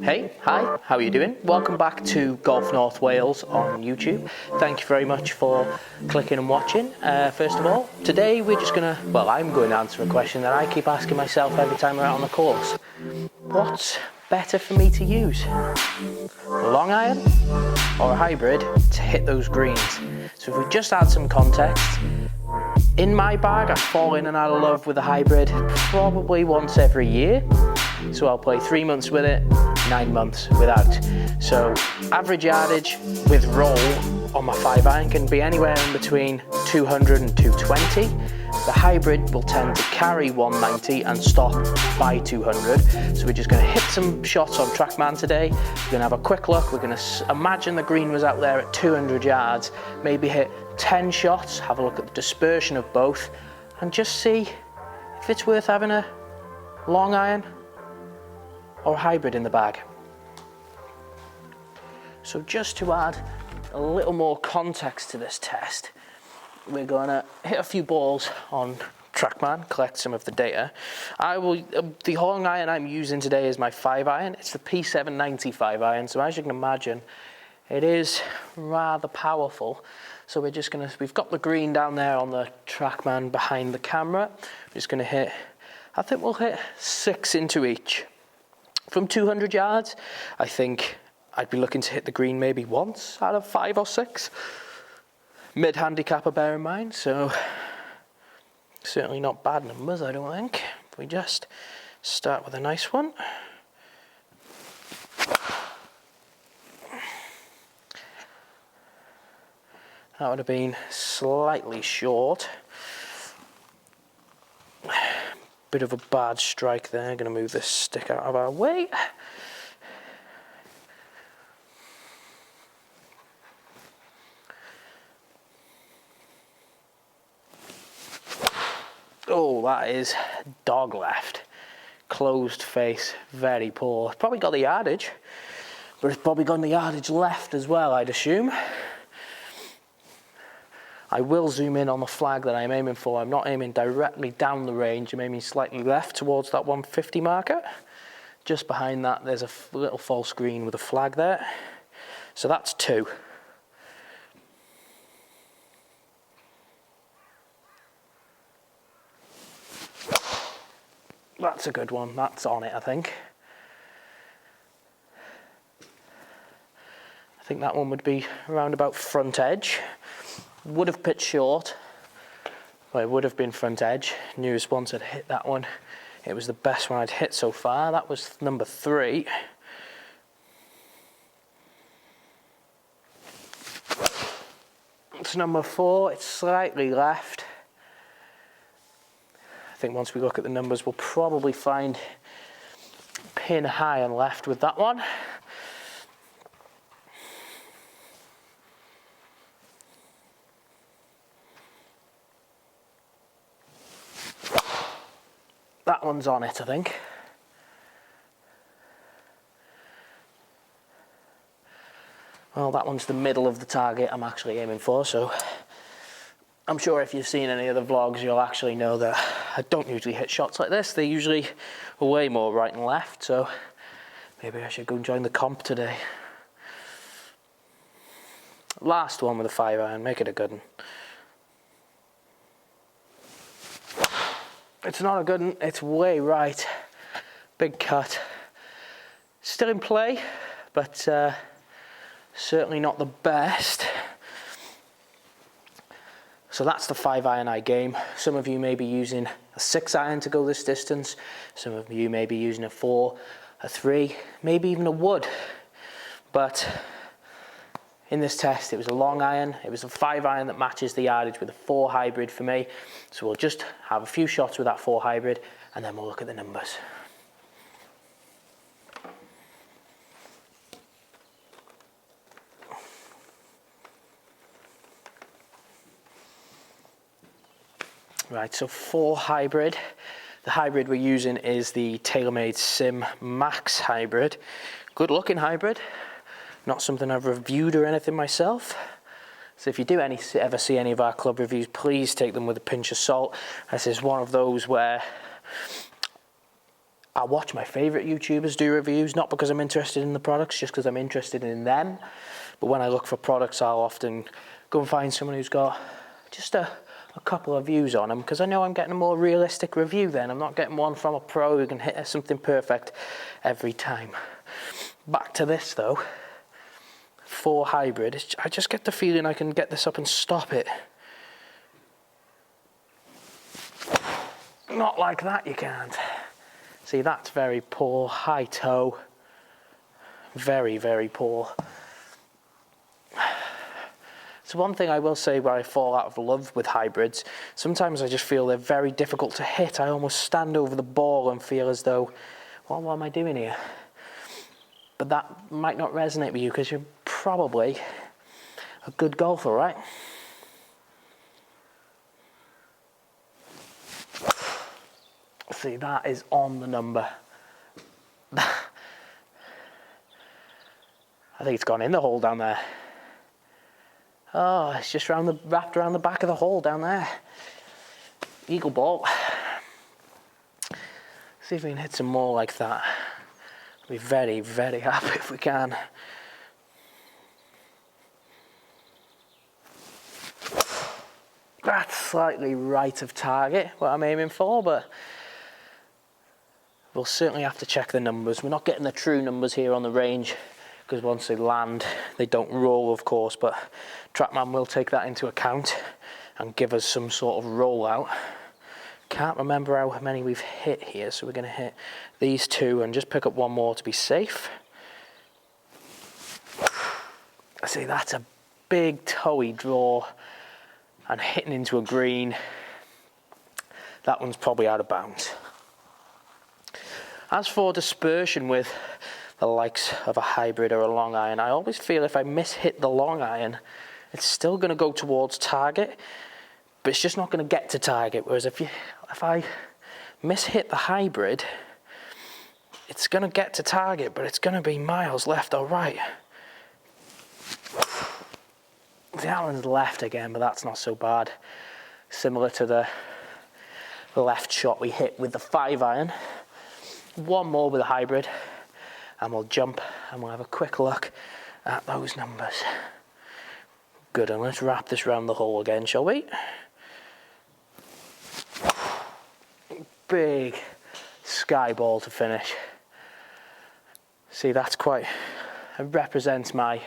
Hey, hi, how are you doing? Welcome back to Golf North Wales on YouTube. Thank you very much for clicking and watching. First of all, today I'm going to answer a question that I keep asking myself every time we're out on the course. What's better for me to use? A long iron or a hybrid to hit those greens? So if we just add some context, in my bag I fall in and out of love with a hybrid probably once every year. So I'll play 3 months with it, 9 months without. So average yardage with roll on my 5-iron can be anywhere in between 200 and 220. The hybrid will tend to carry 190 and stop by 200. So we're just going to hit some shots on TrackMan today. We're going to have a quick look. We're going to imagine the green was out there at 200 yards, maybe hit 10 shots, have a look at the dispersion of both, and just see if it's worth having a long iron or hybrid in the bag. So just to add a little more context to this test, we're going to hit a few balls on TrackMan, collect some of the data. The long iron I'm using today is my 5-iron. It's the P790 5-iron, so as you can imagine, it is rather powerful. So we've got the green down there on the TrackMan behind the camera. We're just gonna hit, I think we'll hit 6 into each. From 200 yards, I think I'd be looking to hit the green maybe once out of 5 or 6. Mid handicapper, bear in mind, so certainly not bad numbers, I don't think. If we just start with a nice one. That would have been slightly short. Bit of a bad strike there. Going to move this stick out of our way. Oh, that is dog left. Closed face, very poor. It's probably got the yardage, but it's probably got the yardage left as well, I'd assume. I will zoom in on the flag that I'm aiming for. I'm not aiming directly down the range. I'm aiming slightly left towards that 150 marker. Just behind that, there's a little false green with a flag there. So that's 2. That's a good one. That's on it, I think. I think that one would be around about front edge. Would have pitched short, but it would have been front edge. Knew once I'd hit that one, it was the best one I'd hit so far. That was number 3. It's number 4, it's slightly left. I think once we look at the numbers, we'll probably find pin high and left with that one. That one's on it, I think. Well, that one's the middle of the target I'm actually aiming for, so I'm sure if you've seen any of the vlogs, you'll actually know that I don't usually hit shots like this. They're usually way more right and left, so maybe I should go and join the comp today. Last one with a 5-iron, make it a good one. It's not a good one, it's way right. Big cut. Still in play, but certainly not the best. So that's the 5-iron I game. Some of you may be using a 6-iron to go this distance. Some of you may be using a 4, a 3, maybe even a wood. But in this test, it was a long iron. It was a 5-iron that matches the yardage with a 4 hybrid for me. So we'll just have a few shots with that 4 hybrid and then we'll look at the numbers. Right, so 4 hybrid. The hybrid we're using is the TaylorMade Sim Max hybrid. Good looking hybrid. Not something I've reviewed or anything myself. So if you do ever see any of our club reviews, please take them with a pinch of salt. This is one of those where I watch my favourite YouTubers do reviews, not because I'm interested in the products, just because I'm interested in them. But when I look for products, I'll often go and find someone who's got just a couple of views on them, because I know I'm getting a more realistic review then. I'm not getting one from a pro who can hit something perfect every time. Back to this though, 4 hybrid, I just get the feeling I can get this up and stop it. Not like that, you can't. See, that's very poor. High toe. Very, very poor. So one thing I will say where I fall out of love with hybrids, sometimes I just feel they're very difficult to hit. I almost stand over the ball and feel as though, well, what am I doing here? But that might not resonate with you because you're probably a good golfer, right? See, that is on the number. I think it's gone in the hole down there. Oh, it's just wrapped around the back of the hole down there. Eagle ball. See if we can hit some more like that. I'll be very, very happy if we can. That's slightly right of target, what I'm aiming for, but we'll certainly have to check the numbers. We're not getting the true numbers here on the range, because once they land, they don't roll, of course, but TrackMan will take that into account and give us some sort of rollout. Can't remember how many we've hit here, so we're going to hit these 2 and just pick up one more to be safe. See, that's a big toey draw and hitting into a green. That one's probably out of bounds. As for dispersion with the likes of a hybrid or a long iron, I always feel if I miss-hit the long iron, it's still going to go towards target, but it's just not going to get to target. Whereas if I miss-hit the hybrid, it's going to get to target, but it's going to be miles left or right. That one's left again, but that's not so bad. Similar to the left shot we hit with the 5 iron. One more with a hybrid, and we'll jump and we'll have a quick look at those numbers. Good, and let's wrap this round the hole again, shall we? Big sky ball to finish. See, that's quite, it represents my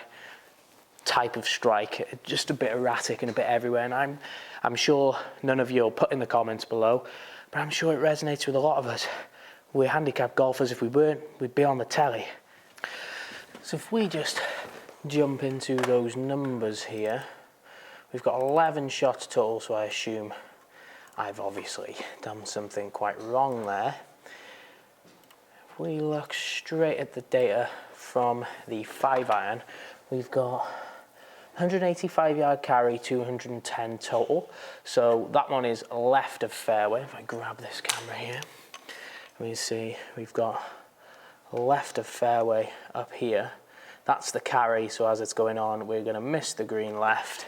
type of strike, just a bit erratic and a bit everywhere, and I'm sure none of you will put in the comments below, but I'm sure it resonates with a lot of us. We're handicap golfers. If we weren't, we'd be on the telly. So if we just jump into those numbers here, we've got 11 shots total, so I assume I've obviously done something quite wrong there. If we look straight at the data from the 5 iron, we've got 185 yard carry, 210 total. So that one is left of fairway. If I grab this camera here, we see we've got left of fairway up here. That's the carry, so as it's going on, we're going to miss the green left,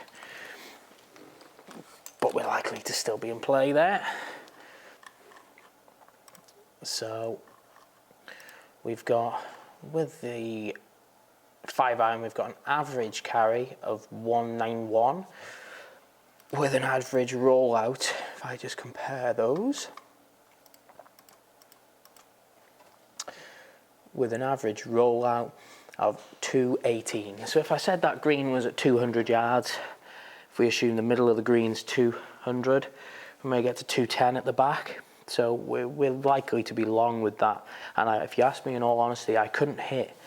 but we're likely to still be in play there. So we've got, with the 5 iron, we've got an average carry of 191 with an average rollout. If I just compare those, with an average rollout of 218. So if I said that green was at 200 yards, if we assume the middle of the green's 200, we may get to 210 at the back. So we're likely to be long with that. And if you ask me in all honesty, I couldn't hit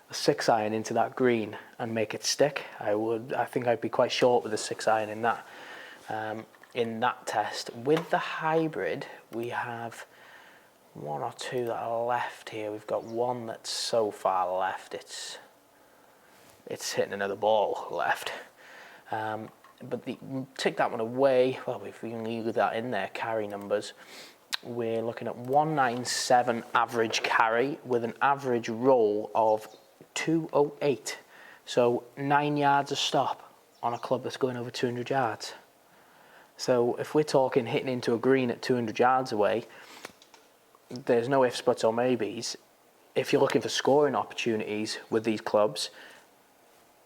a 6 iron into that green and make it stick. I think I'd be quite short with a 6 iron in that test. With the hybrid, we have 1 or 2 that are left here. We've got one that's so far left, it's hitting another ball left. But take that one away, well, if we can leave that in there, carry numbers, we're looking at 197 average carry with an average roll of 208. So 9 yards a stop on a club that's going over 200 yards. So if we're talking hitting into a green at 200 yards away, there's no ifs, buts or maybes. If you're looking for scoring opportunities with these clubs,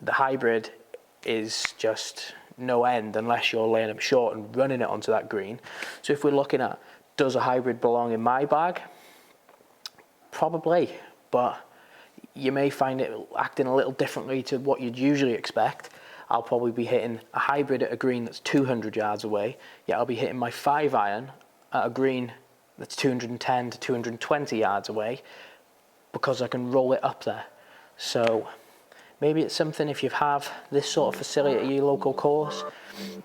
the hybrid is just no end unless you're laying them short and running it onto that green. So if we're looking at, does a hybrid belong in my bag? Probably, but you may find it acting a little differently to what you'd usually expect. I'll probably be hitting a hybrid at a green that's 200 yards away, yet I'll be hitting my 5-iron at a green that's 210 to 220 yards away, because I can roll it up there. So maybe it's something, if you have this sort of facility at your local course,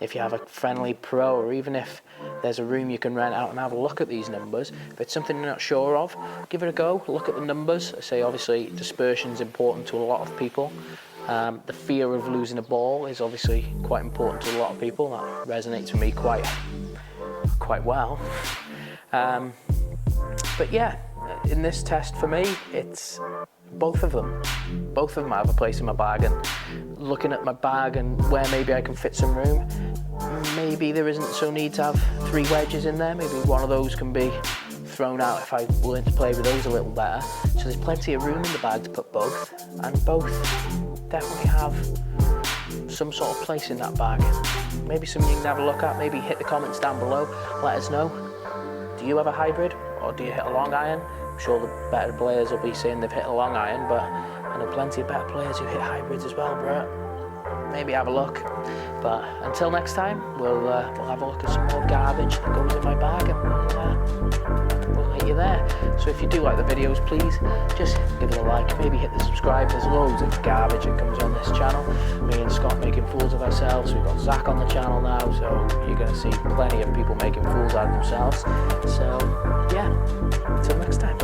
if you have a friendly pro, or even if there's a room you can rent out and have a look at these numbers. If it's something you're not sure of, give it a go, look at the numbers. I say obviously dispersion is important to a lot of people. The fear of losing a ball is obviously quite important to a lot of people. That resonates with me quite well. But yeah, in this test for me, it's both of them. Both of them have a place in my bag, and looking at my bag and where maybe I can fit some room, maybe there isn't so need to have 3 wedges in there. Maybe one of those can be thrown out if I learn to play with those a little better. So there's plenty of room in the bag to put both, and both definitely have some sort of place in that bag. Maybe something you can have a look at. Maybe hit the comments down below, let us know. Do you have a hybrid, or do you hit a long iron? I'm sure the better players will be saying they've hit a long iron, but I know plenty of better players who hit hybrids as well, bro. Maybe have a look. But until next time, we'll have a look at some more garbage that goes in my bag, and we'll hit you there. So if you do like the videos, please just give it a like, maybe hit the subscribe. There's loads of garbage that comes on this channel. Me and Scott making fools of ourselves. We've got Zach on the channel now, so you're going to see plenty of people making fools out of themselves. So yeah, until next time.